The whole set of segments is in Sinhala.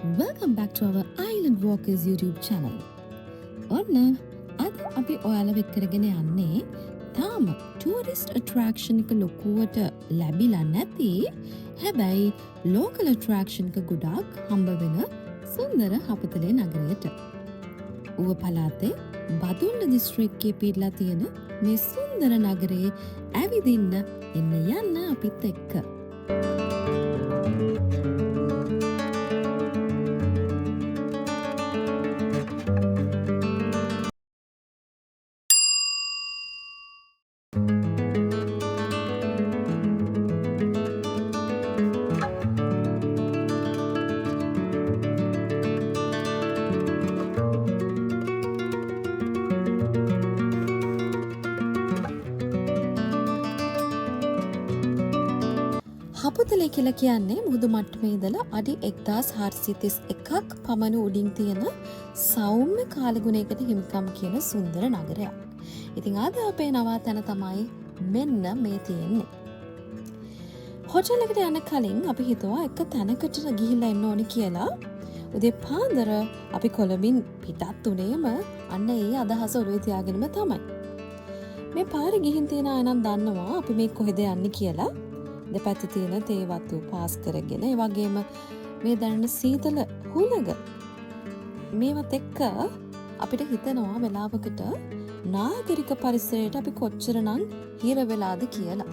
Welcome back to our Island Walkers YouTube channel. ඔන්න අද අපි ඔයාලව එක්කරගෙන යන්නේ තාම tourist attraction එක ලොකුවට ලැබිලා නැති හැබැයි local attraction එක ගොඩාක් හම්බ වෙන සුන්දර හපතලේ නගරයට. ඌව පළාතේ බදුල්ල දිස්ත්‍රික්කයේ පිටලා තියෙන මේ සුන්දර නගරේ ඇවිදින්න යන්න අපිත් එක්ක. හපුතලේ කියලා කියන්නේ මුහුදු මට්ටමේ ඉඳලා අඩි 1431ක් පමණ උඩින් තියෙන සෞම්‍ය කාලගුණයකට හිමිකම් කියන සුන්දර නගරයක්. ඉතින් අද අපේ නවාතැන තමයි මෙන්න මේ තියෙන්නේ. හොටෙල් එකට යන්න කලින් අපි හිතුවා එක තැනකට ගිහිල්ලා එන්න ඕනේ කියලා. උදේ පාන්දර අපි කොළඹින් පිටත් උනේම අන්න ඒ අදහස ඔළුවේ තියාගෙනම තමයි. මේ පාරේ ගිහින් තියෙන අය නම් දන්නවා අපි මේ කොහෙද යන්නේ කියලා. දෙපැත්තේ තියෙන තේවතු පාස් කරගෙන ඒ වගේම මේ දැනෙන සීතල හුලඟ මේවත් එක්ක අපිට හිතෙනවා වෙලාවකට නාගරික පරිසරයට අපි කොච්චරනම් හිර වෙලාද කියලා.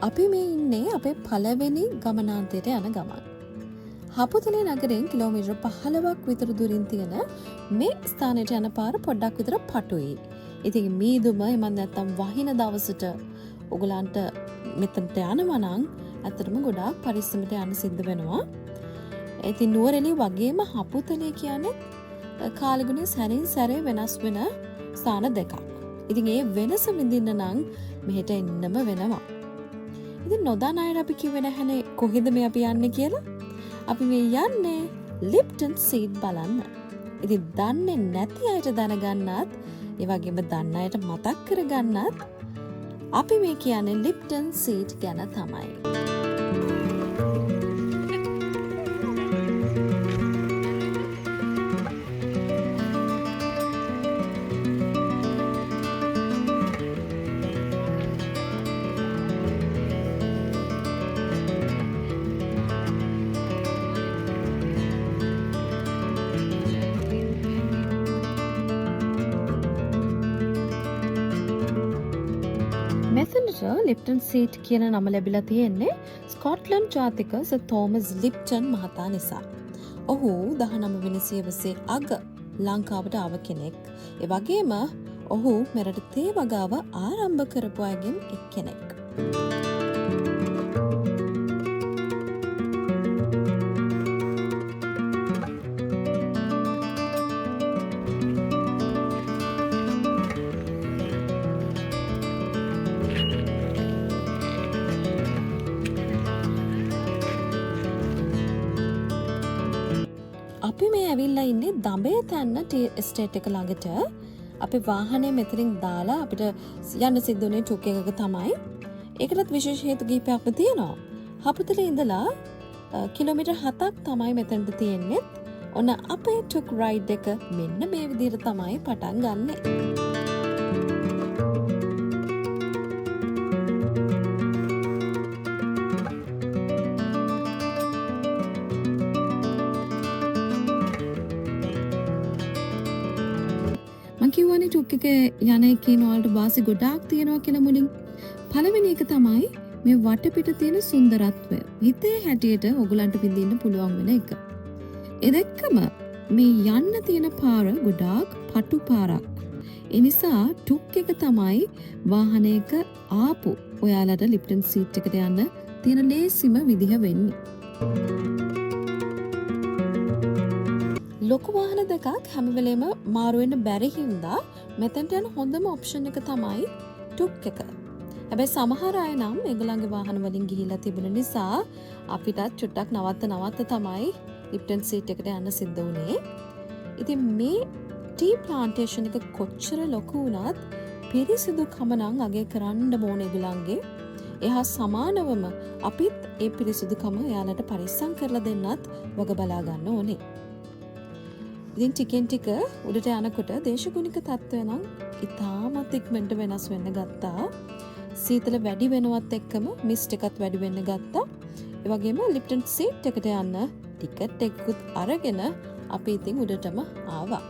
අපි මේ ඉන්නේ අපේ පළවෙනි ගමනාන්තයට යන ගමන්. හපුතලේ නගරෙන් කිලෝමීටර් 15ක් විතර දුරින් තියෙන මේ ස්ථානයට යන පාර පොඩ්ඩක් විතර පටුයි. ඉතින් මීදුම එමන් නැත්තම් වහින දවසට ඔයගලන්ට මෙතනට යනවා නම් ඇත්තටම ගොඩාක් පරිස්සමට යන්න සිද්ධ වෙනවා. ඉතින් නුවරඑළිය වගේම හපුතලේ කියන්නේ කාලගුණය සැරින් සැරේ වෙනස් වෙන ස්ථාන දෙකක්. ඉතින් ඒ වෙනස විඳින්න නම් මෙහෙට එන්නම වෙනවා. ඉතින් නොදන්න අයට අපි කිව්වේ නැහනේ කොහෙද මේ අපි යන්නේ කියලා. අපි මේ යන්නේ ලිප්ටන් සීඩ් බලන්න. ඉතින් දන්නේ නැති අයට දැනගන්නත්, ඒ වගේම දන්න අයට මතක් කරගන්නත් අපි මේ කියන්නේ ලිප්ටන් සීඩ් ගැන තමයි. මෙතනට ලිප්ටන් සීට් කියන නම ලැබිලා තියෙන්නේ ස්කොට්ලන්ඩ් ජාතික සර් තෝමස් ලිප්ටන් මහතා නිසා. ඔහු 19 වෙනි සියවසේ අග ලංකාවට ආව කෙනෙක්. ඒ වගේම ඔහු මෙරට තේ වගාව ආරම්භ කරපු අයගෙන් එක්කෙනෙක්. අපි මේ ඇවිල්ලා ඉන්නේ දඹේ තැන්න ටී එස්ටේට් එක ළඟට. අපි වාහනේ මෙතනින් දාලා අපිට යන්න සිද්ධ වුණේ ටුක් එකක තමයි. ඒකටත් විශේෂ හේතු කිහිපයක්ම තියෙනවා. හපුතලේ ඉඳලා කිලෝමීටර් 7ක් තමයි මෙතනට තියෙන්නේ. ඔන්න අපේ ටුක් රයිඩ් එක මෙන්න මේ විදිහට තමයි පටන් ගන්නෙ. කිව්වනේ ටුක් එක යන එකේ ඔයාලට වාසි ගොඩාක් තියෙනවා කියලා මුලින්. පළවෙනි එක තමයි මේ වටපිට තියෙන සුන්දරත්වය. හිතේ හැටියට ඔයගලන්ට විඳින්න පුළුවන් වෙන එක. ඒ දෙකම මේ යන්න තියෙන පාර ගොඩාක් පටු පාරක්. ඒ නිසා ටුක් එක තමයි වාහනයක ආපු ඔයාලට ලිප්ටන් සීට් එකට යන්න තියෙන ලේසිම විදිහ වෙන්නේ. ලොකු වාහන දෙකක් හැම වෙලේම මාරු වෙන්න බැරි හින්දා මෙතනට යන හොඳම ඔප්ෂන් එක තමයි ටුක් එක. හැබැයි සමහර අය නම් ඒගොල්ලන්ගේ වාහන වලින් ගිහිලා තිබුණ නිසා අපිටත් චුට්ටක් නවත්ත තමයි ලිප්ටන් සීට් එකට යන්න සිද්ධ වුණේ. ඉතින් මේ ටී ප්ලාන්ටේෂන් එක කොච්චර ලොකු වුණත් පිරිසිදුකම නම් අගය කරන්න ඕන ඒගොල්ලන්ගේ. එහා සමානවම අපිත් ඒ පිරිසිදුකම එයාලට පරිස්සම් කරලා දෙන්නත් වග බලා ගන්න ඕනේ. ඉතින් ටිකෙන් ටික උඩට යනකොට දේශගුණික තත්ත්වය නම් ඉතාමත් ඉක්මනට වෙනස් වෙන්න ගත්තා. සීතල වැඩි වෙනවත් එක්කම මිස්ට් එකත් වැඩි වෙන්න ගත්තා. ඒ වගේම ලිප්ටන් සීට් එකට යන්න ටිකට් එකකුත් අරගෙන අපි ඉතින් උඩටම ආවා.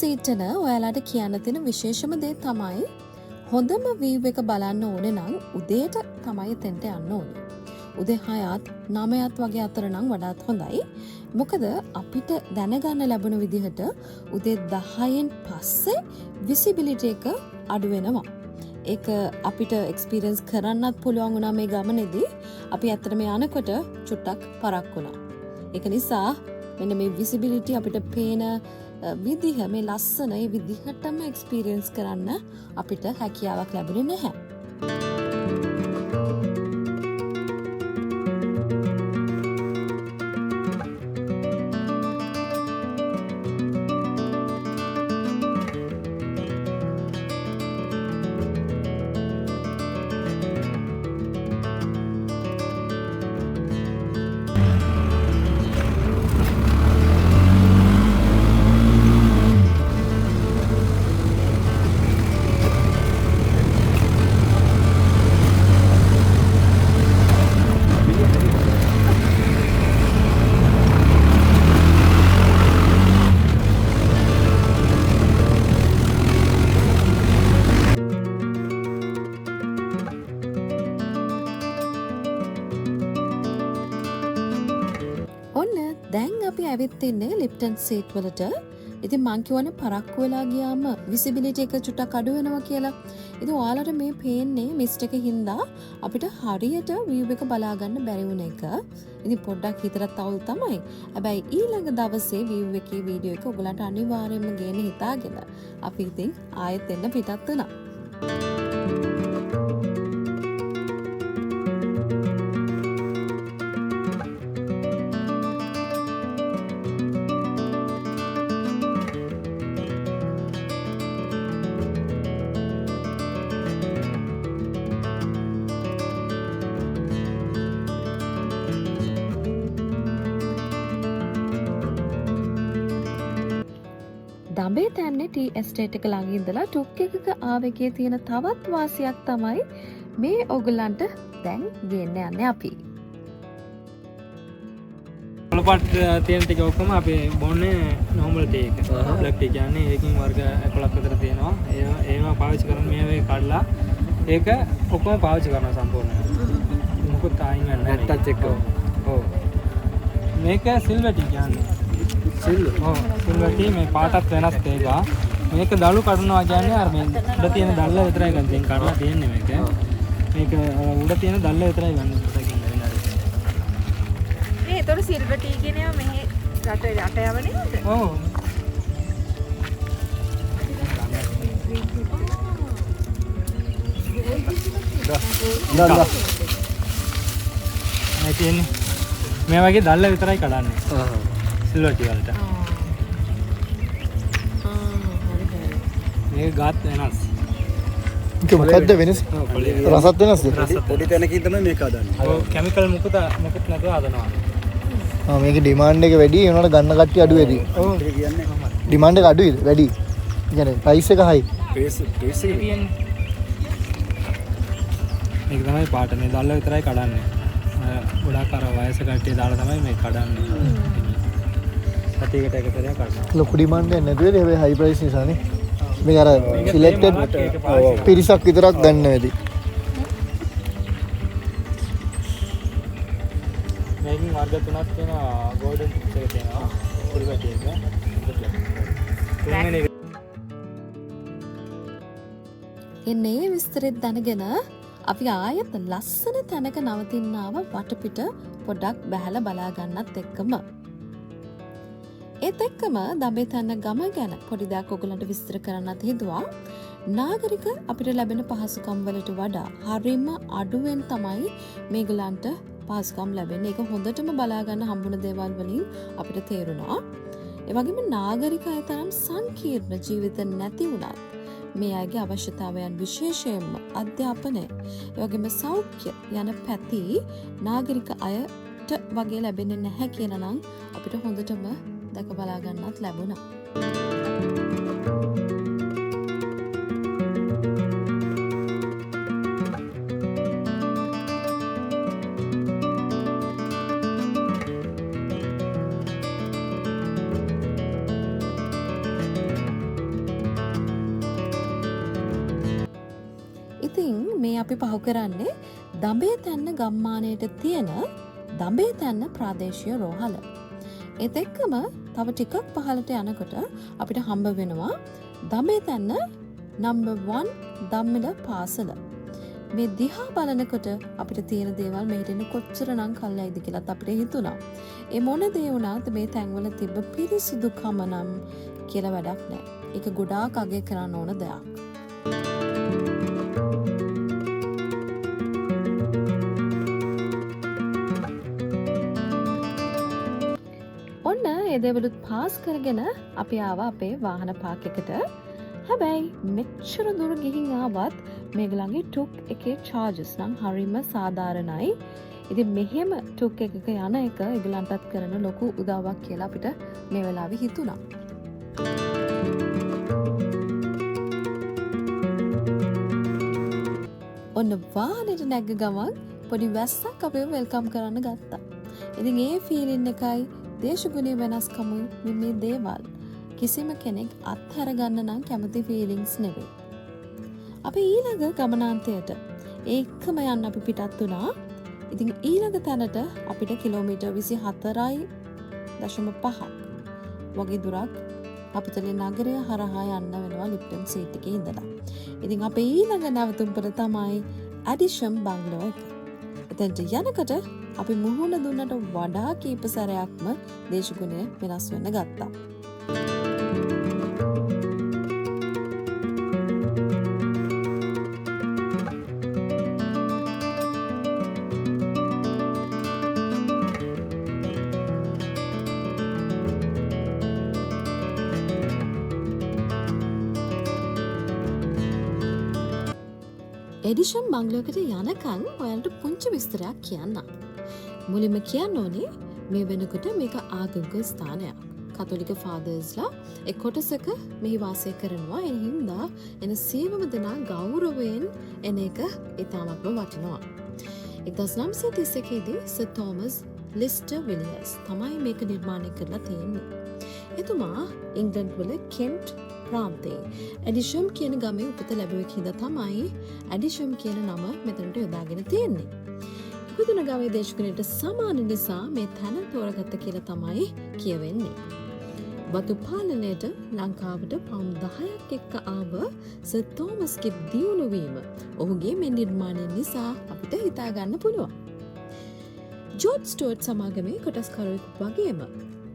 සීටන ඔයාලාට කියන්න තියෙන විශේෂම දේ තමයි හොඳම වීව් එක බලන්න ඕනේ නම් උදේට තමයි එතෙන්ට යන්න ඕනේ. උදේ 6ත් 9ත් වගේ අතර නම් වඩාත් හොඳයි. මොකද අපිට දැනගන්න ලැබුණ විදිහට උදේ 10න් පස්සේ විසිබිලිටි එක අඩු වෙනවා. ඒක අපිට එක්ස්පීරියන්ස් කරන්නත් පුළුවන් වුණා මේ ගමනේදී. අපි ඇත්තටම යනකොට චුට්ටක් පරක් වුණා. ඒක නිසා මෙන්න මේ විසිබිලිටි අපිට පේන විදිහ මේ ලස්සන ඒ විදිහටම එක්ස්පීරියන්ස් කරන්න අපිට හැකියාවක් ලැබුණේ නැහැ. දැන් අපි ඇවිත් ඉන්නේ ලිප්ටන් සීට් වලට. ඉතින් මං කියවනේ පරක්කු වෙලා ගියාම විසිබිලිටි එක චුට්ටක් අඩු වෙනවා කියලා. ඉතින් ඔයාලට මේ පේන්නේ මිස්ට් එකේ හින්දා අපිට හරියට වීව් එක බලා ගන්න බැරි වුණ එක. ඉතින් පොඩ්ඩක් හිතට තවල් තමයි. හැබැයි ඊළඟ දවසේ වීව් එකේ වීඩියෝ එක ඔයගලන්ට අනිවාර්යයෙන්ම ගේන්න හිතාගෙන අපි ඉතින් ආයෙත් එන්න පිටත් වුණා. දඹේ තැන්නේ ටී එස්ටේට් එක ළඟ ඉඳලා ටුක් එකක ආවෙකේ තියෙන තවත් වාසියක් තමයි මේ ඔයගලන්ට දැන් ගේන්න යන්නේ අපි. පොළොපත් තියෙන ටික ඔක්කොම අපි බොන්නේ normal ටී එක. බ්ලැක් ටී කියන්නේ ඒකින් වර්ග 11ක් විතර තියෙනවා. ඒවා පාවිච්චි කරන මේ වේ කඩලා ඒක ඔක්කොම පාවිච්චි කරනවා සම්පූර්ණයෙන්. මොකද ආයින් නැහැ. ටච් එක. ඔව්. මේක සිල්වර් ටී කියන්නේ. සිල්වර් ටී මේ පාටත් වෙනස් තේගා. මේක දළු කඩනවා කියන්නේ අර මේ උඩ තියෙන දැල්ල විතරයි ගන්න තියෙන කඩලා තියෙන්නේ මේක. මේක උඩ තියෙන දැල්ල විතරයි ගන්න දෙකින් වෙනවා. මේ ඒතකොට සිල්වර් ටී කියනවා මෙහි රට යවන්නේ නේද? ඔව්. දාලා. මේ තියෙන්නේ මේ වගේ දැල්ල විතරයි කඩන්නේ. සිල්වර් ටී වලට. මේක ගාත් වෙනස්. ඒක මොකද්ද වෙනස? රසත් වෙනස්ද? පොඩි තැනකින් තමයි මේක හදන්නේ. ඔව් කිමිකල් මොකද නැතුව හදනවා. මේකේ ඩිමාන්ඩ් එක වැඩි වෙනවට ගන්න කට්ටිය අඩු වෙයි. ඔව් ඒක කියන්නේ ඩිමාන්ඩ් එක අඩුයිද? වැඩි. කියන්නේ ප්‍රයිස් එක හයි. ප්‍රයිස් එක තියෙන්නේ මේක තමයි පාට මේ දැල්ල විතරයි කඩන්නේ. ගොඩාක් අර වයස කට්ටිය දාලා තමයි මේ කඩන්නේ. සතියකට එක සැරයක් කඩනවා. ලොකු ඩිමාන්ඩ් එකක් නැතුවද හැබැයි හයි ප්‍රයිස් නිසානේ. මේක අර සිලෙක්ටඩ් පිරිසක් විතරක් ගන්න වෙදී. මේකෙන් වර්ග තුනක් තියෙනවා. ගෝල්ඩන් ටිප්ස් එක තියෙනවා. කුඩු කට්ටිය එක. තුන්වෙනි එක එන්නේ විස්තරෙත් දැනගෙන අපි ආයෙත් ලස්සන තැනක නවතින්නාව වටපිට පොඩ්ඩක් බැහැලා බලා ගන්නත් එක්කම. ඒත් එක්කම දඹේ තැන්න ගම ගැන පොඩි දෙයක් ඔයගලන්ට විස්තර කරන්නත් හිතුවා. නාගරික අපිට ලැබෙන පහසුකම් වලට වඩා හරිම අඩුවෙන් තමයි මේගලන්ට පහසුකම් ලැබෙන්නේ. ඒක හොඳටම බලා ගන්න හම්බුන දේවල් වලින් අපිට තේරුණා. ඒ වගේම නාගරිකය තරම් සංකීර්ණ ජීවිත නැති වුණත් මේ අයගේ අවශ්‍යතාවයන් විශේෂයෙන්ම අධ්‍යාපනය, ඒ වගේම සෞඛ්‍ය යන පැති නාගරික අයට වගේ ලැබෙන්නේ නැහැ කියලා නම් අපිට හොඳටම දැක බලා ගන්නත් ලැබුණා. ඉතින් මේ අපි පහු කරන්නේ දඹේ තැන්න ගම්මානයට තියෙන දඹේ තැන්න ප්‍රාදේශීය රෝහල. ඒත් එක්කම තව ටිකක් පහළට යනකොට අපිට හම්බ වෙනවා දඹේ තැන්න නම්බර් 1 දම්මිල පාසල. මේ දිහා බලනකොට අපිට තියෙන දේවල් මෙහෙට එන්න කොච්චරනම් කල්යයිද කියලාත් අපිට හිතුණා. ඒ මොන දේ වුණත් මේ තැන්වල තිබ්බ පිරිසිදුකම නම් කියලා වැඩක් නැහැ. ඒක ගොඩාක් අගය කරන්න ඕන දෙයක්. එදවලුත් පාස් කරගෙන අපි ආවා අපේ වාහන පාක් එකට. හැබැයි මෙච්චර දුර ගිහින් ආවත් මේගොල්ලන්ගේ ටුක් එකේ charges නම් හරිම සාධාරණයි. ඉතින් මෙහෙම ටුක් එකක යන එක ඒගොල්ලන්ටත් කරන ලොකු උදාවක් කියලා අපිට මේ වෙලාවේ හිතුණා. ඔන්න වාහනේට නැග්ග ගමන් පොඩි වැස්සක් අපිව වෙල්කම් කරන්න ගත්තා. ඉතින් ඒ ෆීලින් එකයි දේශගුණේ වෙනස්කමුයි මේ දේවල් කිසිම කෙනෙක් අත්හැර ගන්න නම් කැමති ෆීලිංගස් නෙවෙයි. අපි ඊළඟ ගමනාන්තයට ඒකම යන්න අපි පිටත් වුණා. ඉතින් ඊළඟ තැනට අපිට කිලෝමීටර් 24.5ක් වගේ දුරක් අපිටලේ නගරය හරහා යන්න වෙනවා ලිප්ටන් සීට් එකේ ඉඳලා. ඉතින් අපේ ඊළඟ නැවතුම්පත තමයි ඇඩිෂම් බංගලෝ එක. එතනට යනකොට අපි මුහුණ දුන්නට වඩා කීප සැරයක්ම දේශගුණය වෙනස් වෙන්න ගත්තා. එඩිෂන් බංගලෝකට යනකන් ඔයාලට පුංචි විස්තරයක් කියන්න. මුලින්ම කියන්න ඕනේ මේ වෙනකොට මේක ආගමික ස්ථානයක්. කතෝලික ෆාදර්ස්ලා එක් කොටසක මෙහි වාසය කරනවා. ඒ හින්දා එන සියලුම දෙනා ගෞරවයෙන් එන එක ඉතාමත්ම වටිනවා. 1931 දී සර් තෝමස් ලිස්ටර් විලියර්ස් තමයි මේක නිර්මාණය කරලා තියෙන්නේ. එතුමා ඉංග්ලන්ඩ් වල කෙන්ට් ප්‍රාන්තයේ ඇඩිෂම් කියන ගමේ උපත ලැබුවෙක් හින්දා තමයි ඇඩිෂම් කියන නම මෙතනට යොදාගෙන තියෙන්නේ. ඉපදුන ගමේ දේශගුණයට සමාන නිසා මේ තැන තෝරගත්ත කියලා තමයි කියවෙන්නේ. වතු පාලනයට ලංකාවට පවුම් 10ක් එක්ක ආව සර් තෝමස්ගේ දියුණු වීම ඔහුගේ මේ නිර්මාණය නිසා අපිට හිතා ගන්න පුළුවන්. ජෝර්ජ් ස්ටුවර්ට් සමාගමේ කොටස්කරුවෙකු වගේම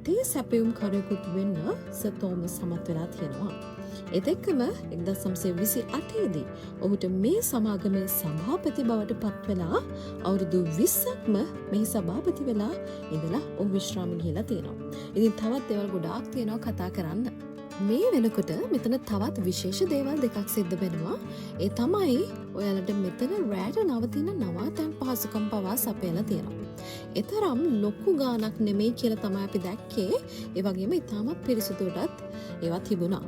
තේ සැපයුම් කරුවෙකුත් වෙන්න සර් තෝමස් සමත් වෙලා තියෙනවා. ඒත් එක්කම 1928 දී ඔහුට මේ සමාගමේ සභාපති බවට පත් වෙලා අවුරුදු 20ක්ම මෙහි සභාපති වෙලා ඉඳලා ඔහු විශ්‍රාම ගිහලා තියෙනවා. ඉතින් තවත් දේවල් ගොඩාක් තියෙනවා කතා කරන්න. මේ වෙනකොට මෙතන තවත් විශේෂ දේවල් දෙකක් සිද්ධ වෙනවා. ඒ තමයි ඔයාලට මෙතන රැට නවතින නවාතැන් පහසුකම් පවා සපයලා තියෙනවා. එතරම් ලොකු ගාණක් නෙමෙයි කියලා තමයි අපි දැක්කේ. ඒ වගේම ඉතාමත් පිරිසිදුටත් ඒවා තිබුණා.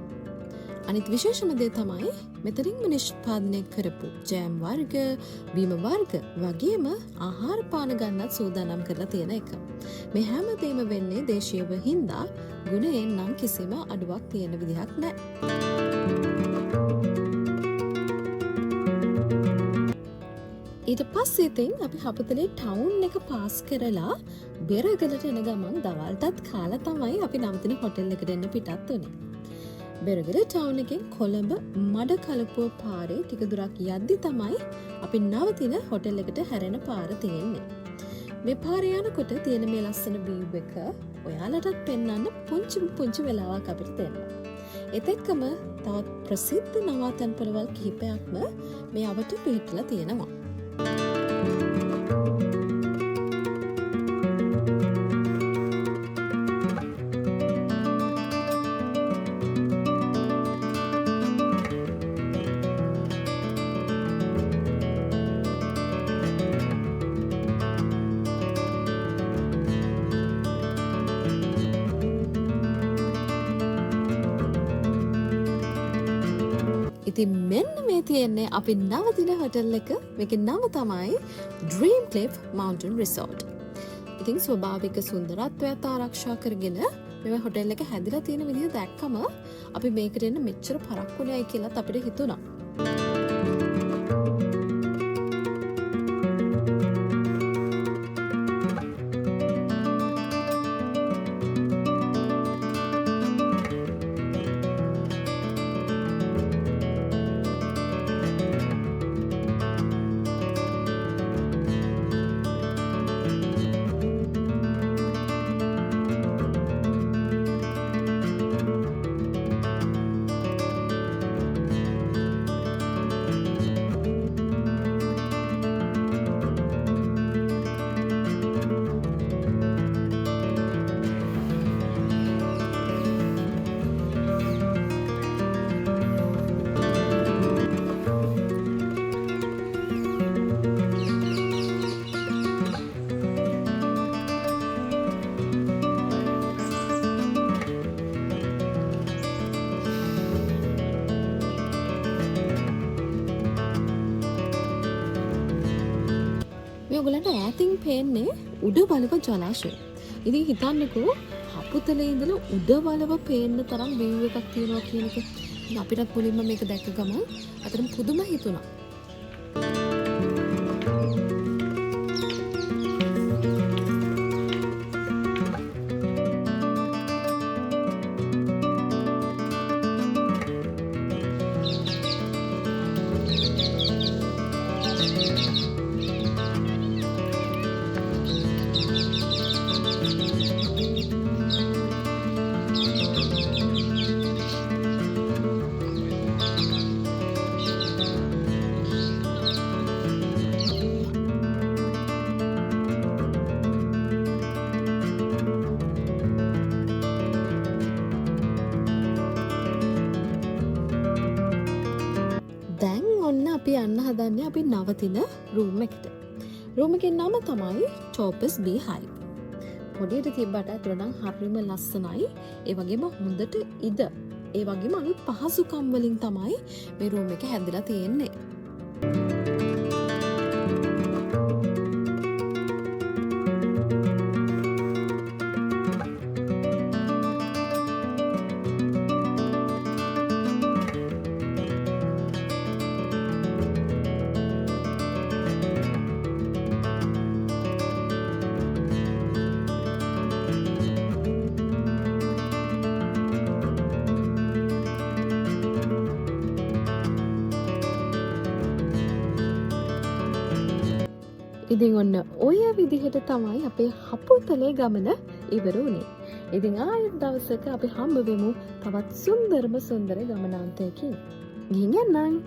අනිත් විශේෂම දේ තමයි මෙතනින්ම නිෂ්පාදනය කරපු ජෑම් වර්ග, බීම වර්ග වගේම ආහාර පාන ගන්නත් සූදානම් කරලා තියෙන එක. මේ හැම දෙයක්ම වෙන්නේ දේශීයව හින්දා ගුණයෙන් නම් කිසිම අඩුවක් තියෙන විදිහක් නැහැ. ඊට පස්සේ ඉතින් අපි හපුතලේ ටවුන් එක පාස් කරලා බෙරගලට එන ගමන් දවල්ටත් කාලා තමයි අපි නවතින හොටෙල් එකට එන්න පිටත් වුණේ. බෙරගල ටවුන් එකෙන් කොළඹ මඩ කලපුව පාරේ ටික දුරක් යද්දි තමයි අපි නවතින හොටෙල් එකට හැරෙන පාර තියෙන්නේ. මේ පාරේ යනකොට තියෙන මේ ලස්සන වීව් එක ඔයාලටත් පෙන්වන්න පුංචි වෙලාවක් අපිට දෙනවා. ඒත් එක්කම තවත් ප්‍රසිද්ධ නවාතැන් පොළවල් කිහිපයක්ම මේ අවට පිහිටලා තියෙනවා. ඉතින් මෙන්න මේ තියෙන්නේ අපි නවතින හොටෙල් එක. මේකේ නම තමයි Dream Cliff Mountain Resort. ඉතින් ස්වභාවික සුන්දරත්වයත් ආරක්ෂා කරගෙන මේ හොටෙල් එක හැදිලා තියෙන විදිහ දැක්කම අපි මේකට එන්න මෙච්චර පරක්කුණයි කියලාත් අපිට හිතුණා. ඔයගලන්ට ඈතින් පේන්නේ උඩ බලව ජලාශය. ඉතින් හිතන්නකෝ හපුතලේ ඉඳලා උඩ බලව පේන්න තරම් වීව් එකක් තියෙනවා කියන එක. අපිටත් මුලින්ම මේක දැක්ක ගමන් අතරම පුදුම හිතුණා. අපි යන්න හදන්නේ අපි නවතින රූම් එකට. රූම් එකේ නම තමයි Topaz Bee Hive. පොඩියට තිබ්බට අතන නම් හරිම ලස්සනයි. ඒ වගේම හොඳට ඉද. ඒ වගේම අලුත් පහසුකම් වලින් තමයි මේ රූම් එක හැදලා තියෙන්නේ. ඉතින් ඔන්න ඔය විදිහට තමයි අපේ හපුතලේ ගමන ඉවර වුණේ. ඉතින් ආයෙත් දවසක අපි හම්බ වෙමු තවත් සුන්දර ගමනාන්තයකින්. ගිහින් යන්න.